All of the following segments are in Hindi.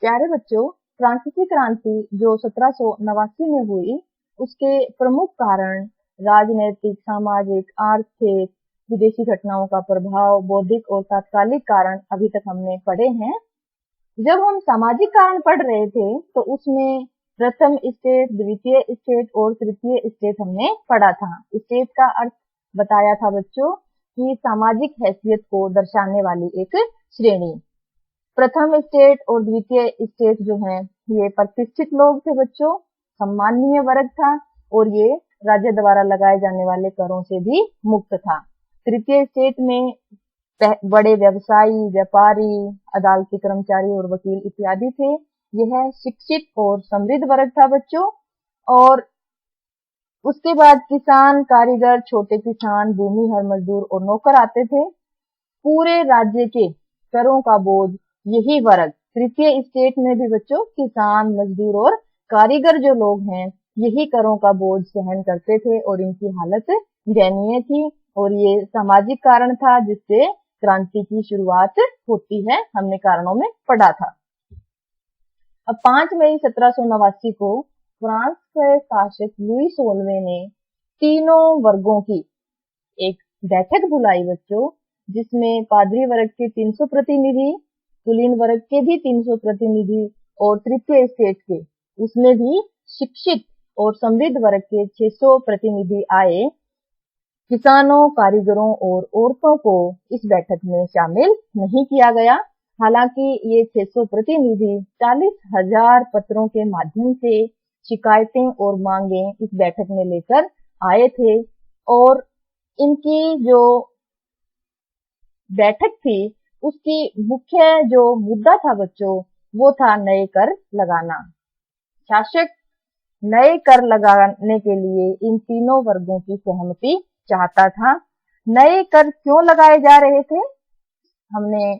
प्यारे बच्चों, फ्रांसीसी क्रांति जो 1789 में हुई, उसके प्रमुख कारण राजनैतिक, सामाजिक, आर्थिक, विदेशी घटनाओं का प्रभाव, बौद्धिक और तात्कालिक कारण अभी तक हमने पढ़े हैं। जब हम सामाजिक कारण पढ़ रहे थे तो उसमें प्रथम स्टेट, द्वितीय स्टेट और तृतीय स्टेट हमने पढ़ा था। स्टेट का अर्थ बताया था बच्चों कि सामाजिक हैसियत को दर्शाने वाली एक श्रेणी। प्रथम स्टेट और द्वितीय स्टेट जो है ये प्रतिष्ठित लोग थे बच्चों, सम्माननीय वर्ग था और ये राज्य द्वारा लगाए जाने वाले करों से भी मुक्त था। तृतीय स्टेट में बड़े व्यवसायी, व्यापारी, अदालती कर्मचारी और वकील इत्यादि थे। यह शिक्षित और समृद्ध वर्ग था बच्चों। और उसके बाद किसान, कारीगर, छोटे किसान, भूमिहर मजदूर और नौकर आते थे। पूरे राज्य के करों का बोझ यही वर्ग, तृतीय स्टेट में भी बच्चों किसान, मजदूर और कारीगर जो लोग हैं यही करों का बोझ सहन करते थे और इनकी हालत दयनीय थी। और ये सामाजिक कारण था जिससे क्रांति की शुरुआत होती है, हमने कारणों में पढ़ा था। अब 5 मई 1789 को फ्रांस के शासक लुई 16वें ने तीनों वर्गों की एक बैठक बुलाई बच्चों, जिसमें पादरी वर्ग के 300 प्रतिनिधि, कुलीन वर्ग के भी 300 प्रतिनिधि और तृतीय स्टेट के उसमें भी शिक्षित और समृद्ध वर्ग के 600 प्रतिनिधि आए। किसानों, कारीगरों और औरतों को इस बैठक में शामिल नहीं किया गया। हालांकि ये 600 प्रतिनिधि 40,000 पत्रों के माध्यम से शिकायतें और मांगे इस बैठक में लेकर आए थे। और इनकी जो बैठक थी उसकी मुख्य जो मुद्दा था बच्चों वो था नए कर लगाना। शासक नए कर लगाने के लिए इन तीनों वर्गों की सहमति चाहता था। नए कर क्यों लगाए जा रहे थे? हमने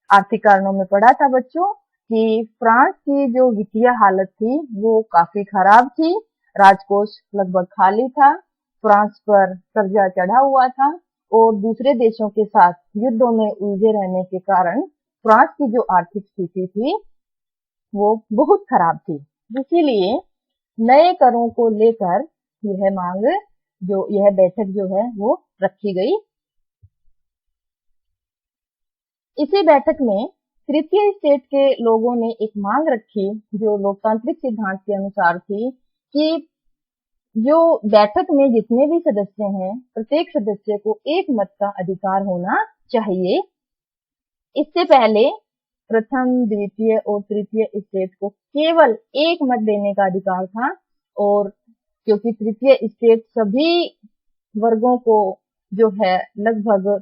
आर्थिक कारणों में पढ़ा था बच्चों कि फ्रांस की जो वित्तीय हालत थी वो काफी खराब थी। राजकोष लगभग खाली था, फ्रांस पर कर्जा चढ़ा हुआ था और दूसरे देशों के साथ युद्धों में उलझे रहने के कारण फ्रांस की जो आर्थिक स्थिति थी वो बहुत खराब थी। इसीलिए नए करों को लेकर यह मांग, जो यह बैठक जो है वो रखी गई। इसी बैठक में तृतीय स्टेट के लोगों ने एक मांग रखी जो लोकतांत्रिक सिद्धांत के अनुसार थी कि जो बैठक में जितने भी सदस्य हैं प्रत्येक सदस्य को एक मत का अधिकार होना चाहिए। इससे पहले प्रथम, द्वितीय और तृतीय स्टेट को केवल एक मत देने का अधिकार था। और क्योंकि तृतीय स्टेट सभी वर्गों को जो है लगभग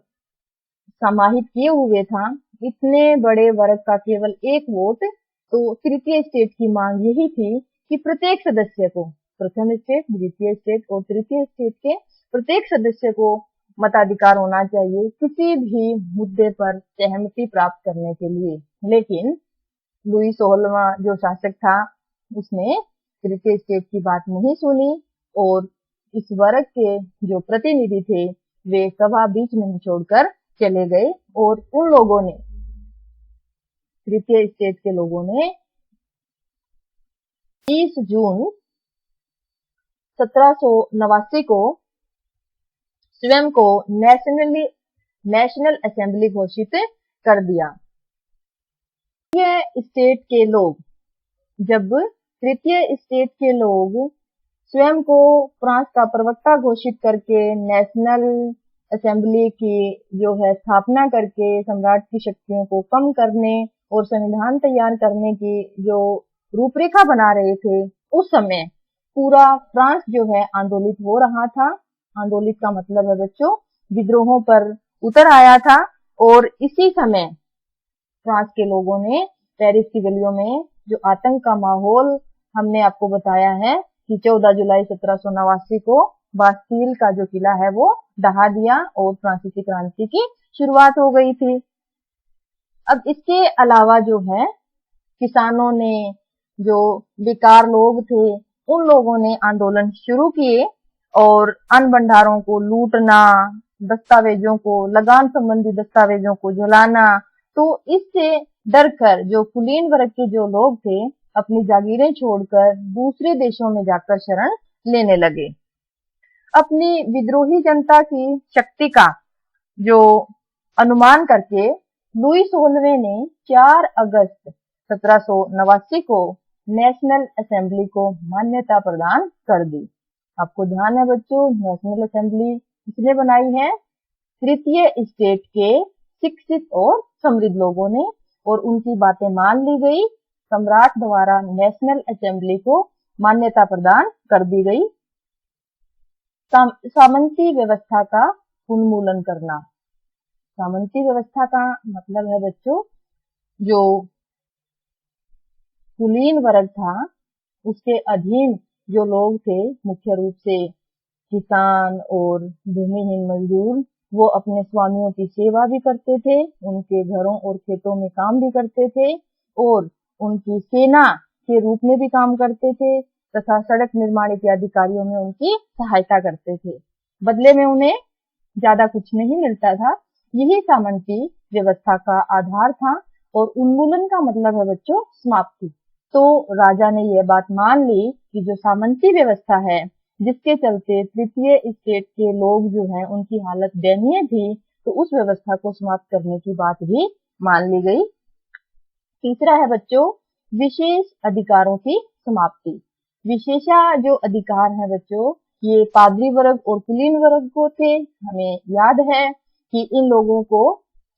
समाहित किए हुए था, इतने बड़े वर्ग का केवल एक वोट, तो तृतीय स्टेट की मांग यही थी कि प्रत्येक सदस्य को, प्रथम स्टेट, द्वितीय स्टेट और तृतीय स्टेट के प्रत्येक सदस्य को मताधिकार होना चाहिए किसी भी मुद्दे पर सहमति प्राप्त करने के लिए। लेकिन लुई 16वां जो शासक था उसने तृतीय स्टेट की बात नहीं सुनी और इस वर्ग के जो प्रतिनिधि थे वे सभा बीच में ही छोड़कर चले गए। और उन लोगों ने, तृतीय स्टेट के लोगों ने 30 जून 1789 को स्वयं को नेशनल असेंबली घोषित कर दिया। तृतीय स्टेट के लोग, जब तृतीय स्टेट के लोग स्वयं को फ्रांस का प्रवक्ता घोषित करके नेशनल असेंबली की जो है स्थापना करके सम्राट की शक्तियों को कम करने और संविधान तैयार करने की जो रूपरेखा बना रहे थे, उस समय पूरा फ्रांस जो है आंदोलित हो रहा था। आंदोलित का मतलब है बच्चों विद्रोहों पर उतर आया था। और इसी समय फ्रांस के लोगों ने पेरिस की गलियों में जो आतंक का माहौल हमने आपको बताया है कि 14 जुलाई 1789 को बास्टील का जो किला है वो ढहा दिया और फ्रांसीसी क्रांति की शुरुआत हो गई थी। अब इसके अलावा जो है किसानों ने, जो बेकार लोग थे, उन लोगों ने आंदोलन शुरू किए और अन्न भंडारों को लूटना, दस्तावेजों को, लगान संबंधी दस्तावेजों को जलाना, तो इससे डर कर जो कुलीन वर्ग के जो लोग थे अपनी जागीरें छोड़कर दूसरे देशों में जाकर शरण लेने लगे। अपनी विद्रोही जनता की शक्ति का जो अनुमान करके लुई 16वें ने 4 अगस्त 1789 को नेशनल असेंबली को मान्यता प्रदान कर दी। आपको ध्यान है बच्चों, नेशनल असेंबली किसने बनाई है? तृतीय स्टेट के शिक्षित और समृद्ध लोगों ने, और उनकी बातें मान ली गई। सम्राट द्वारा नेशनल असेंबली को मान्यता प्रदान कर दी गई। सामंती व्यवस्था का उन्मूलन करना। सामंती व्यवस्था का मतलब है बच्चों, जो कुलीन वर्ग था उसके अधीन जो लोग थे, मुख्य रूप से किसान और भूमिहीन मजदूर, वो अपने स्वामियों की सेवा भी करते थे, उनके घरों और खेतों में काम भी करते थे और उनकी सेना के रूप में भी काम करते थे तथा सड़क निर्माण इत्यादि कार्यों में उनकी सहायता करते थे। बदले में उन्हें ज्यादा कुछ नहीं मिलता था। यही सामंती व्यवस्था का आधार था और उन्मूलन का मतलब है बच्चों समाप्ति। तो राजा ने यह बात मान ली कि जो सामंती व्यवस्था है, जिसके चलते तृतीय स्टेट के लोग जो हैं उनकी हालत दयनीय थी, तो उस व्यवस्था को समाप्त करने की बात भी मान ली गई। तीसरा है बच्चों विशेष अधिकारों की समाप्ति। विशेषा जो अधिकार है बच्चों, ये पादरी वर्ग और कुलीन वर्ग को थे। हमें याद है कि इन लोगों को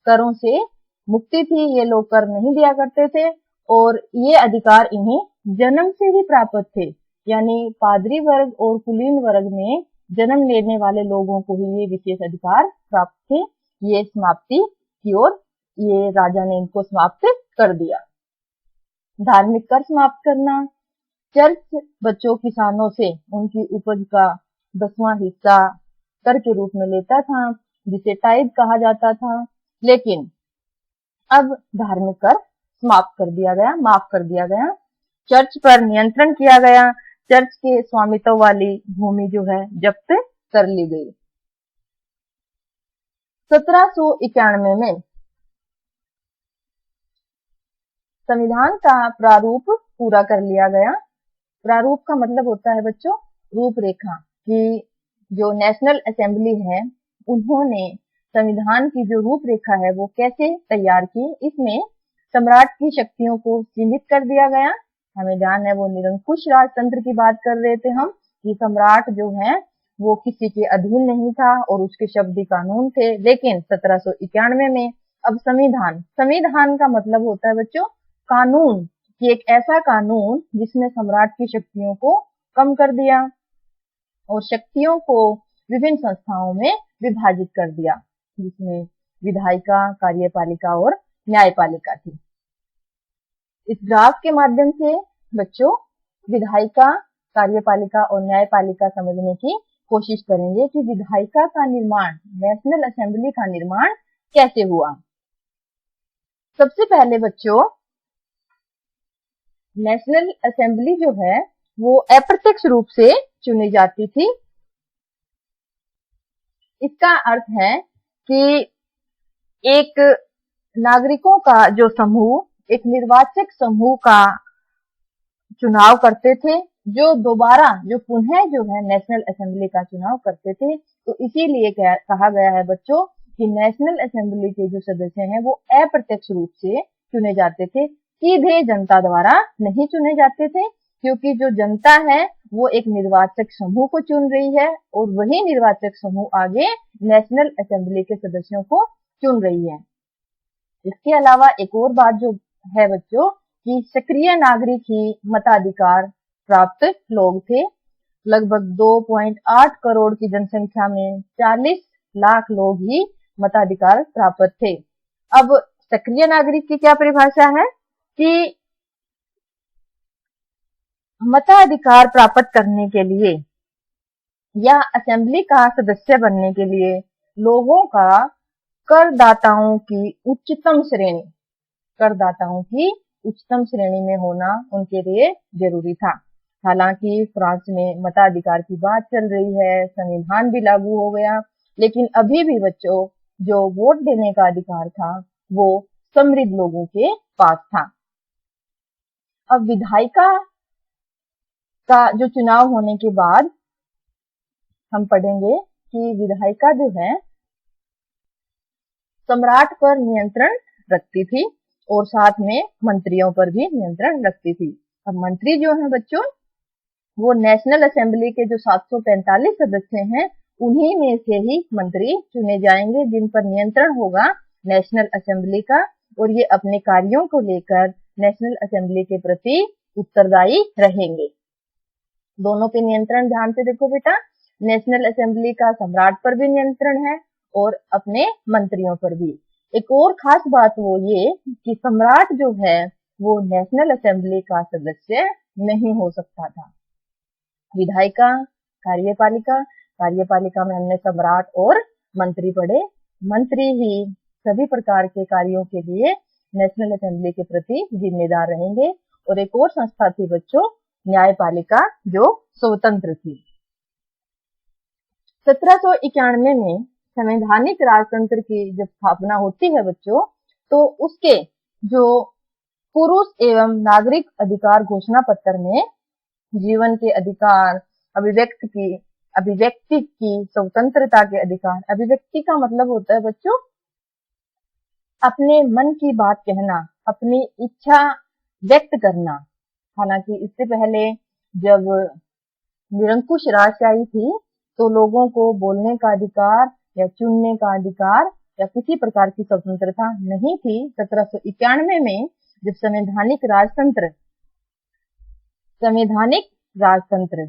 करों से मुक्ति थी, ये लोग कर नहीं दिया करते थे और ये अधिकार इन्हें जन्म से ही प्राप्त थे। यानी पादरी वर्ग और कुलीन वर्ग में जन्म लेने वाले लोगों को ही ये विशेष अधिकार प्राप्त थे। ये समाप्ति की ओर ये राजा ने इनको समाप्त कर दिया। धार्मिक कर समाप्त करना। चर्च बच्चों किसानों से उनकी उपज का 10वां हिस्सा कर के रूप में लेता था, जिसे टाइड कहा जाता था। लेकिन अब धार्मिक कर समाप्त कर दिया गया, माफ कर दिया गया। चर्च पर नियंत्रण किया गया। चर्च के स्वामित्व वाली भूमि जो है जब्त कर ली गई। 1791 में संविधान का प्रारूप पूरा कर लिया गया। प्रारूप का मतलब होता है बच्चों रूपरेखा, कि जो नेशनल असेंबली है उन्होंने संविधान की जो रूपरेखा है वो कैसे तैयार की। इसमें सम्राट की शक्तियों को सीमित कर दिया गया। हमें ध्यान है वो निरंकुश राजतंत्र की बात कर रहे थे हम, कि सम्राट जो है वो किसी के अधीन नहीं था और उसके शब्द कानून थे। लेकिन 1791 में अब संविधान का मतलब होता है बच्चों कानून, कि एक ऐसा कानून जिसने सम्राट की शक्तियों को कम कर दिया और शक्तियों को विभिन्न संस्थाओं में विभाजित कर दिया, जिसमें विधायिका, कार्यपालिका और न्यायपालिका थी। इस ग्राफ के माध्यम से बच्चों विधायिका, कार्यपालिका और न्यायपालिका समझने की कोशिश करेंगे कि विधायिका का निर्माण, नेशनल असेंबली का निर्माण कैसे हुआ। सबसे पहले बच्चों नेशनल असेंबली जो है वो अप्रत्यक्ष रूप से चुनी जाती थी। इसका अर्थ है कि एक नागरिकों का जो समूह, एक निर्वाचक समूह का चुनाव करते थे, जो दोबारा जो पुनः जो है नेशनल असेंबली का चुनाव करते थे। तो इसीलिए कहा गया है बच्चों कि नेशनल असेंबली के जो सदस्य हैं वो अप्रत्यक्ष रूप से चुने जाते थे, सीधे जनता द्वारा नहीं चुने जाते थे, क्योंकि जो जनता है वो एक निर्वाचक समूह को चुन रही है और वही निर्वाचक समूह आगे नेशनल असेंबली के सदस्यों को चुन रही है। इसके अलावा एक और बात जो है बच्चों कि सक्रिय नागरिक ही मताधिकार प्राप्त लोग थे। लगभग 2.8 करोड़ की जनसंख्या में 40 लाख लोग ही मताधिकार प्राप्त थे। अब सक्रिय नागरिक की क्या परिभाषा है कि मताधिकार प्राप्त करने के लिए या असेंबली का सदस्य बनने के लिए लोगों का करदाताओं की उच्चतम श्रेणी में होना उनके लिए जरूरी था। हालांकि फ्रांस में मताधिकार की बात चल रही है, संविधान भी लागू हो गया, लेकिन अभी भी बच्चों जो वोट देने का अधिकार था वो समृद्ध लोगों के पास था। अब विधायिका का जो चुनाव होने के बाद हम पढ़ेंगे कि विधायिका जो है सम्राट पर नियंत्रण रखती थी और साथ में मंत्रियों पर भी नियंत्रण रखती थी। अब मंत्री जो हैं बच्चों, वो नेशनल असेंबली के जो 745 सदस्य हैं, उन्हीं में से ही मंत्री चुने जाएंगे जिन पर नियंत्रण होगा नेशनल असेंबली का, और ये अपने कार्यों को लेकर नेशनल असेंबली के प्रति उत्तरदायी रहेंगे। दोनों पे नियंत्रण ध्यान से देखो बेटा, नेशनल असेंबली का सम्राट पर भी नियंत्रण है और अपने मंत्रियों पर भी। एक और खास बात वो ये कि सम्राट जो है वो नेशनल असेंबली का सदस्य नहीं हो सकता था। विधायिका, कार्यपालिका, कार्यपालिका में हमने सम्राट और मंत्री पढ़े। मंत्री ही सभी प्रकार के कार्यों के लिए नेशनल असेंबली के प्रति जिम्मेदार रहेंगे। और एक और संस्था थी बच्चों, न्यायपालिका, जो स्वतंत्र थी। 1791 में संवैधानिक राजतंत्र की जब स्थापना होती है बच्चों, तो उसके जो पुरुष एवं नागरिक अधिकार घोषणा पत्र में जीवन के अधिकार, अभिव्यक्ति की स्वतंत्रता के अधिकार। अभिव्यक्ति का मतलब होता है बच्चों अपने मन की बात कहना, अपनी इच्छा व्यक्त करना। हालांकि इससे पहले जब निरंकुश राजशाही थी तो लोगों को बोलने का अधिकार या चुनने का अधिकार या किसी प्रकार की स्वतंत्रता नहीं थी। 1791 में जब संवैधानिक राजतंत्र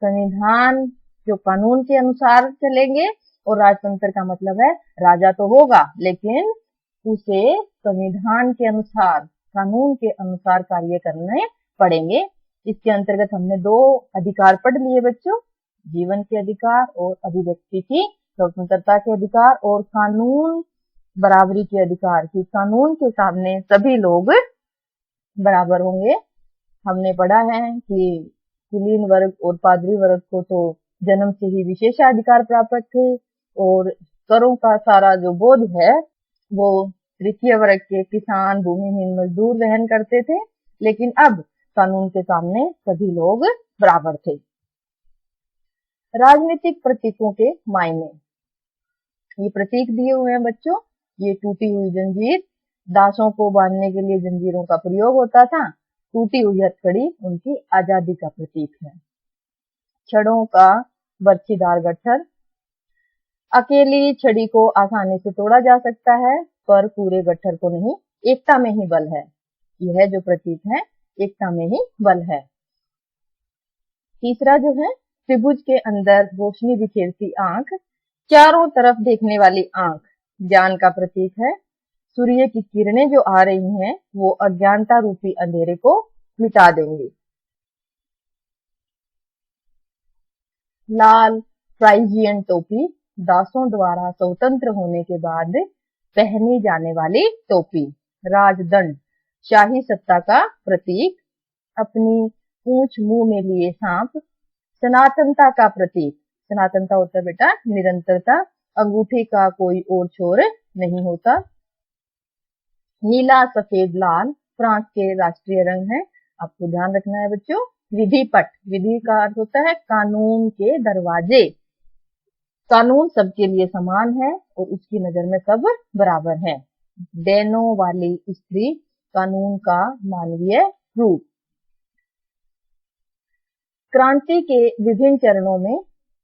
संविधान जो कानून के अनुसार चलेंगे, और राजतंत्र का मतलब है राजा तो होगा लेकिन उसे संविधान के अनुसार, कानून के अनुसार कार्य करने पड़ेंगे। इसके अंतर्गत हमने 2 अधिकार पढ़ लिए बच्चों, जीवन के अधिकार और अभिव्यक्ति की स्वतंत्रता के अधिकार, और कानून बराबरी के अधिकार की कानून के सामने सभी लोग बराबर होंगे। हमने पढ़ा है कि कुलीन वर्ग और पादरी वर्ग को तो जन्म से ही विशेषाधिकार प्राप्त थे, और करों का सारा जो बोझ है वो तृतीय वर्ग के किसान, भूमिहीन मजदूर वहन करते थे। लेकिन अब कानून के सामने सभी लोग बराबर थे। राजनीतिक प्रतीकों के मायने, ये प्रतीक दिए हुए हैं बच्चों। ये टूटी हुई जंजीर, दासों को बांधने के लिए जंजीरों का प्रयोग होता था। टूटी हुई हथकड़ी उनकी आजादी का प्रतीक है। छड़ों का बर्छीदार गट्ठर, अकेली छड़ी को आसानी से तोड़ा जा सकता है पर पूरे गट्ठर को नहीं, एकता में ही बल है। यह जो प्रतीक है, एकता में ही बल है। तीसरा जो है, त्रिभुज के अंदर रोशनी बिखेरती आंख, चारों तरफ देखने वाली आंख ज्ञान का प्रतीक है। सूर्य की किरणें जो आ रही हैं वो अज्ञानता रूपी अंधेरे को मिटा देंगी। लाल फ्राइजियन टोपी, दासों द्वारा स्वतंत्र होने के बाद पहनी जाने वाली टोपी। राजदंड, शाही सत्ता का प्रतीक। अपनी पूंछ मुंह में लिए सांप, सनातनता का प्रतीक। सनातनता होता है बेटा निरंतरता, अंगूठे का कोई और छोर नहीं होता। नीला, सफेद, लाल फ्रांस के राष्ट्रीय रंग है, आपको ध्यान रखना है बच्चों। विधिपट, विधि का अर्थ होता है कानून के दरवाजे। कानून सबके लिए समान है और उसकी नजर में सब बराबर है। डैनों वाली स्त्री, कानून का मानवीय रूप। क्रांति के विभिन्न चरणों में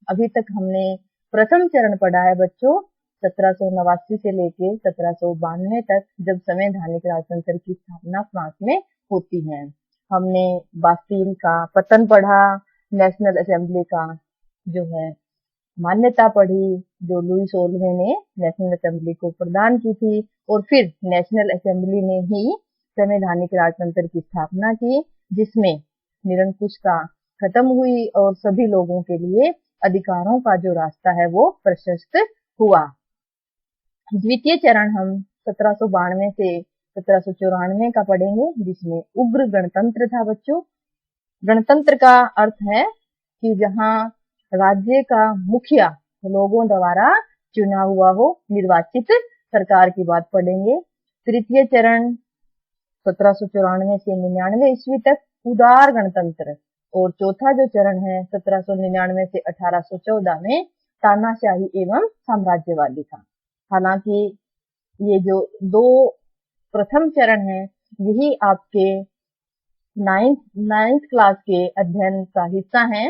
अभी तक हमने प्रथम चरण पढ़ा है बच्चों, 1789 से लेके 1792 तक, जब संवैधानिक राजतंत्र की स्थापना फ्रांस में होती है। हमने बास्टील का पतन पढ़ा, नेशनल असेंबली का जो है मान्यता पढ़ी, जो लुई 16वें ने नेशनल असेंबली को प्रदान की थी, और फिर नेशनल असेंबली ने ही संवैधानिक राजतंत्र की स्थापना की, जिसमें निरंकुशता खत्म हुई और सभी लोगों के लिए अधिकारों का जो रास्ता है वो प्रशस्त हुआ। द्वितीय चरण हम 1792 से 1794 का पढ़ेंगे, जिसमें उग्र गणतंत्र था बच्चों। गणतंत्र का अर्थ है कि जहां राज्य का मुखिया लोगों द्वारा चुना हुआ हो, निर्वाचित सरकार की बात पढ़ेंगे। तृतीय चरण 1794 से 99 ईस्वी तक उदार गणतंत्र, और चौथा जो चरण है 1799 से 1814 में तानाशाही एवं साम्राज्यवादी था। हालांकि ये जो दो प्रथम चरण है यही आपके नाइन्थ क्लास के अध्ययन का हिस्सा है।